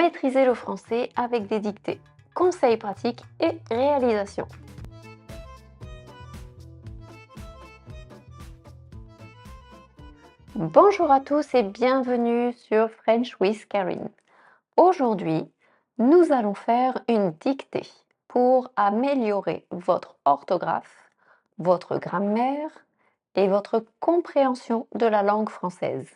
Maîtriser le français avec des dictées, conseils pratiques et réalisations. Bonjour à tous et bienvenue sur French with Karine. Aujourd'hui, nous allons faire une dictée pour améliorer votre orthographe, votre grammaire et votre compréhension de la langue française.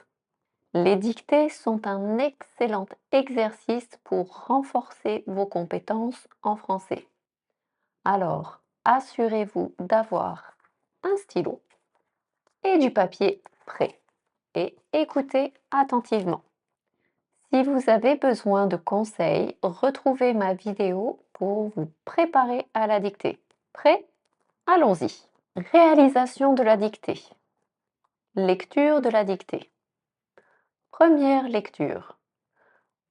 Les dictées sont un excellent exercice pour renforcer vos compétences en français. Alors, assurez-vous d'avoir un stylo et du papier prêt et écoutez attentivement. Si vous avez besoin de conseils, retrouvez ma vidéo pour vous préparer à la dictée. Prêt? Allons-y. Réalisation de la dictée. Lecture de la dictée. Première lecture.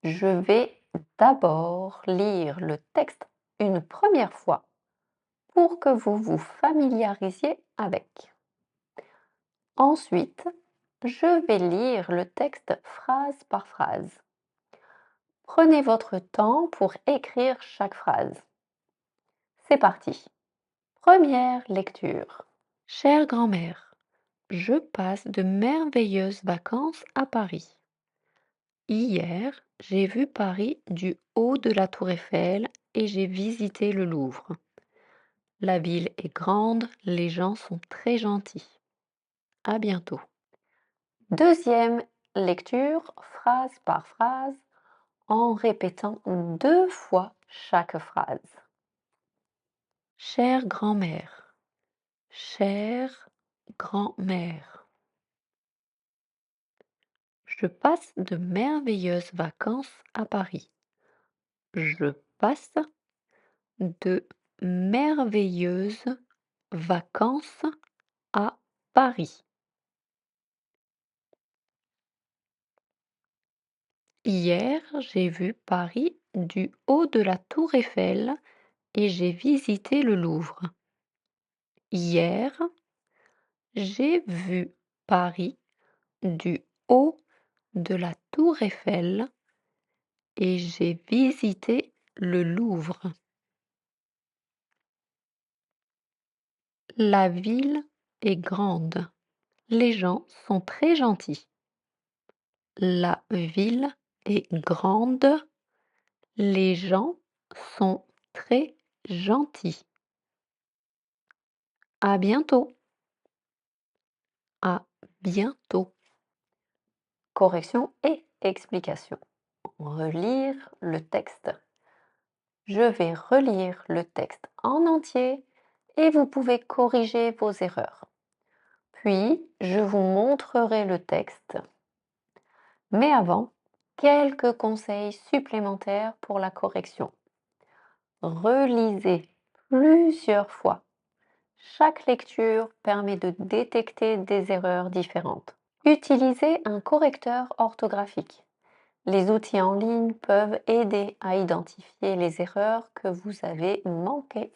Je vais d'abord lire le texte une première fois pour que vous vous familiarisiez avec. Ensuite, je vais lire le texte phrase par phrase. Prenez votre temps pour écrire chaque phrase. C'est parti. Première lecture. Chère grand-mère, je passe de merveilleuses vacances à Paris. Hier, j'ai vu Paris du haut de la Tour Eiffel et j'ai visité le Louvre. La ville est grande, les gens sont très gentils. À bientôt. Deuxième lecture, phrase par phrase, en répétant 2 fois chaque phrase. Chère grand-mère, chère grand-mère. Je passe de merveilleuses vacances à Paris. Je passe de merveilleuses vacances à Paris. Hier, j'ai vu Paris du haut de la Tour Eiffel et j'ai visité le Louvre. Hier, j'ai vu Paris du haut de la Tour Eiffel et j'ai visité le Louvre. La ville est grande. Les gens sont très gentils. La ville est grande. Les gens sont très gentils. À bientôt. À bientôt. Correction et explication. Relire le texte. Je vais relire le texte en entier et vous pouvez corriger vos erreurs. Puis, je vous montrerai le texte. Mais avant, quelques conseils supplémentaires pour la correction. Relisez plusieurs fois. Chaque lecture permet de détecter des erreurs différentes. Utilisez un correcteur orthographique. Les outils en ligne peuvent aider à identifier les erreurs que vous avez manquées.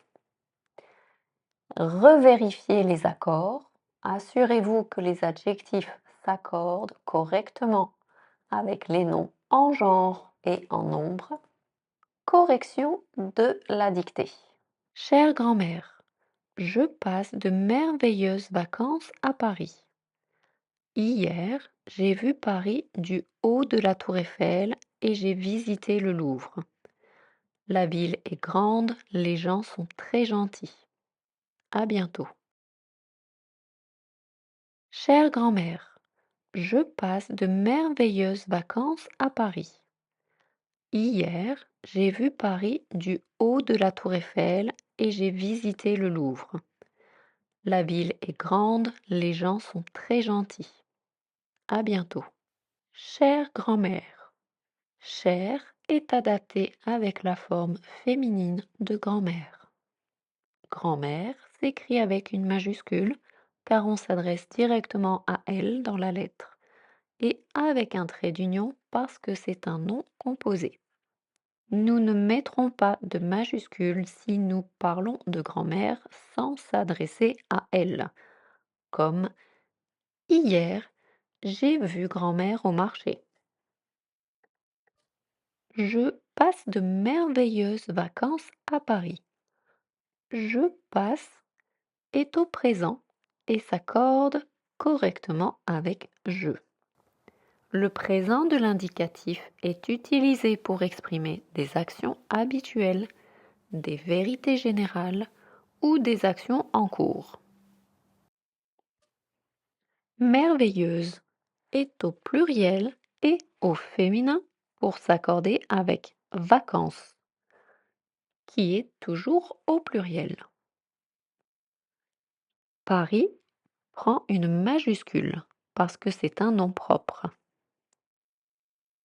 Revérifiez les accords. Assurez-vous que les adjectifs s'accordent correctement avec les noms en genre et en nombre. Correction de la dictée. Chère grand-mère, je passe de merveilleuses vacances à Paris. Hier, j'ai vu Paris du haut de la Tour Eiffel et j'ai visité le Louvre. La ville est grande, les gens sont très gentils. À bientôt. Chère grand-mère, je passe de merveilleuses vacances à Paris. Hier, j'ai vu Paris du haut de la Tour Eiffel et j'ai visité le Louvre. La ville est grande, les gens sont très gentils. À bientôt. Chère grand-mère. Chère est adapté avec la forme féminine de grand-mère. Grand-mère s'écrit avec une majuscule car on s'adresse directement à elle dans la lettre et avec un trait d'union parce que c'est un nom composé. Nous ne mettrons pas de majuscule si nous parlons de grand-mère sans s'adresser à elle, comme hier, j'ai vu grand-mère au marché. Je passe de merveilleuses vacances à Paris. Je passe est au présent et s'accorde correctement avec je. Le présent de l'indicatif est utilisé pour exprimer des actions habituelles, des vérités générales ou des actions en cours. Merveilleuse est au pluriel et au féminin pour s'accorder avec vacances, qui est toujours au pluriel. Paris prend une majuscule parce que c'est un nom propre.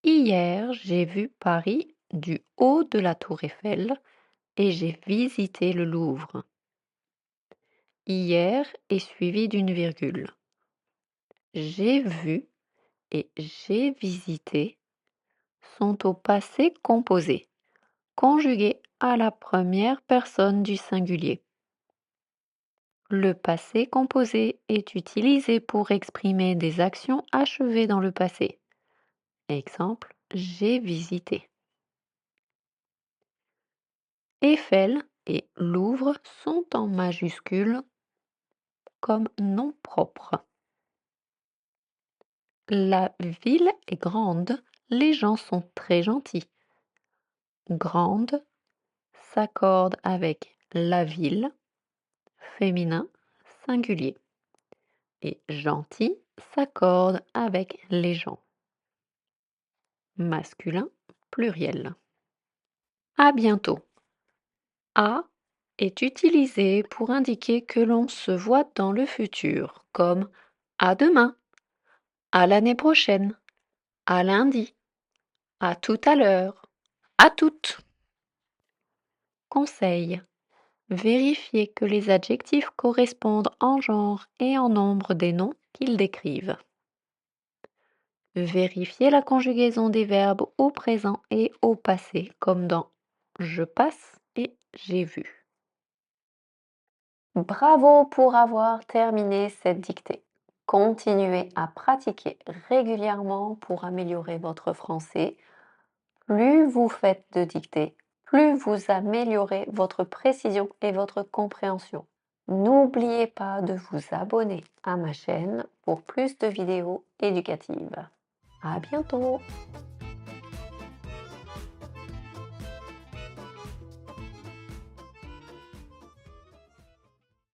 Hier, j'ai vu Paris du haut de la tour Eiffel et j'ai visité le Louvre. Hier est suivi d'une virgule. J'ai vu et j'ai visité sont au passé composé, conjugués à la première personne du singulier. Le passé composé est utilisé pour exprimer des actions achevées dans le passé. Exemple, j'ai visité. Eiffel et Louvre sont en majuscules comme nom propre. La ville est grande, les gens sont très gentils. Grande s'accorde avec la ville, féminin, singulier. Et gentil s'accorde avec les gens, masculin, pluriel. À bientôt. À est utilisé pour indiquer que l'on se voit dans le futur, comme à demain, à l'année prochaine, à lundi, à tout à l'heure, à toutes. Conseil. Vérifiez que les adjectifs correspondent en genre et en nombre des noms qu'ils décrivent. Vérifiez la conjugaison des verbes au présent et au passé, comme dans je passe et j'ai vu. Bravo pour avoir terminé cette dictée. Continuez à pratiquer régulièrement pour améliorer votre français. Plus vous faites de dictées, plus vous améliorez votre précision et votre compréhension. N'oubliez pas de vous abonner à ma chaîne pour plus de vidéos éducatives. À bientôt!